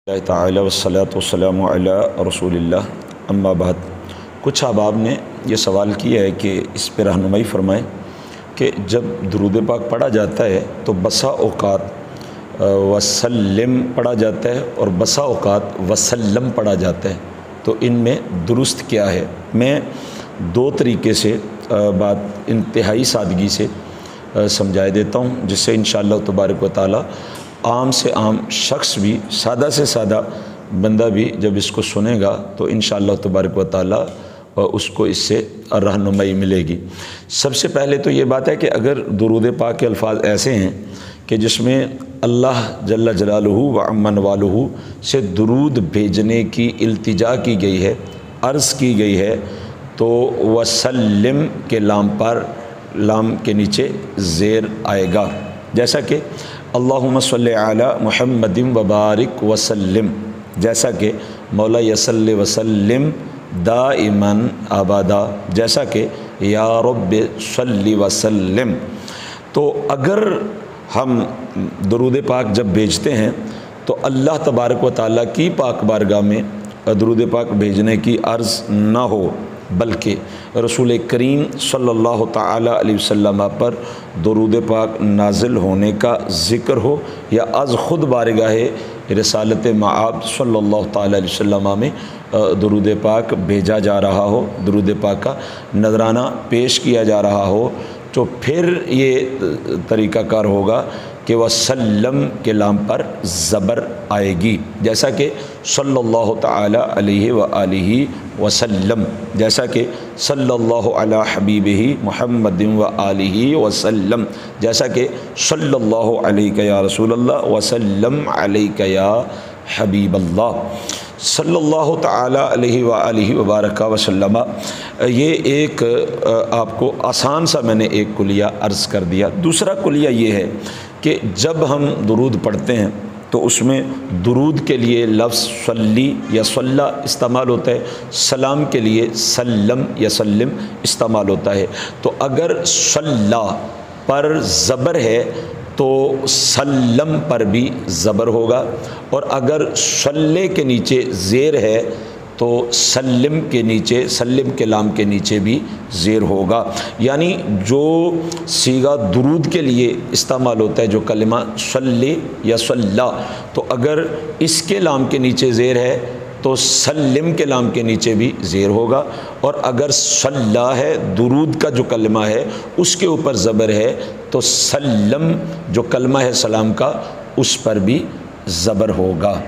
اللہ تعالی والصلاۃ والسلام علی رسول اللہ اما بعد۔ کچھ احباب نے یہ سوال کیا ہے کہ اس پہ رہنمائی فرمائیں کہ جب درود پاک پڑھا جاتا ہے تو بسا اوقات وسلم پڑھا جاتا ہے اور بسا اوقات وسلم پڑھا جاتا ہے، تو ان میں درست کیا ہے؟ میں دو طریقے سے بات انتہائی سادگی سے سمجھائے دیتا ہوں، جس سے انشاءاللہ تبارک و تعالی عام سے عام شخص بھی، سادہ سے سادہ بندہ بھی جب اس کو سنے گا تو انشاءاللہ تبارک و تعالی اس کو اس سے رہنمائی ملے گی۔ سب سے پہلے تو یہ بات ہے کہ اگر درود پاک کے الفاظ ایسے ہیں کہ جس میں اللہ جل جلالہ و عم نوالہ سے درود بھیجنے کی التجا کی گئی ہے، عرض کی گئی ہے، تو وسلم کے لام کے نیچے زیر آئے گا، جیسا کہ اللہم صلی علی محمد وبارک وسلم، جیسا کہ مولا یصلی وسلم دائماً ابدا، جیسا کہ یا رب صلی وسلم۔ تو اگر ہم درود پاک جب بھیجتے ہیں تو اللہ تبارک و تعالیٰ کی پاک بارگاہ میں درود پاک بھیجنے کی عرض نہ ہو، بلکہ رسول کریم صلی اللہ تعالی علیہ وسلم پر درود پاک نازل ہونے کا ذکر ہو، یا از خود بارگاہ رسالت مآب صلی اللہ تعالی علیہ وسلم میں درود پاک بھیجا جا رہا ہو، درود پاک کا نذرانہ پیش کیا جا رہا ہو، تو پھر یہ طریقہ کار ہوگا کہ وسلم کے لام پر زبر آئے گی، جیسا کہ صلی اللہ تعالی علیہ وآلہ وسلم، جیسا کہ صلی اللہ علی حبیبہ محمد وآلہ وسلم، جیسا کہ صلی اللہ علیہ یا رسول اللہ وسلم علیہ یا حبیب اللہ، صلی اللہ تعالی علیہ وآلہ وبارک وسلم۔ یہ ایک آپ کو آسان سا میں نے ایک کلیہ عرض کر دیا۔ دوسرا کلیہ یہ ہے کہ جب ہم درود پڑھتے ہیں تو اس میں درود کے لیے لفظ صلی یا صلی استعمال ہوتا ہے، سلام کے لیے سلم یا سلم استعمال ہوتا ہے۔ تو اگر صلی پر زبر ہے تو سلم پر بھی زبر ہوگا، اور اگر صلی کے نیچے زیر ہے تو سلم کے نیچے، سلم کے لام کے نیچے بھی زیر ہوگا۔ یعنی جو صیغہ درود کے لیے استعمال ہوتا ہے، جو کلمہ صلی یا صلی، تو اگر اس کے لام کے نیچے زیر ہے تو سلم کے لام کے نیچے بھی زیر ہوگا، اور اگر صلی ہے درود کا جو کلمہ ہے اس کے اوپر زبر ہے تو سلم جو کلمہ ہے سلام کا اس پر بھی زبر ہوگا۔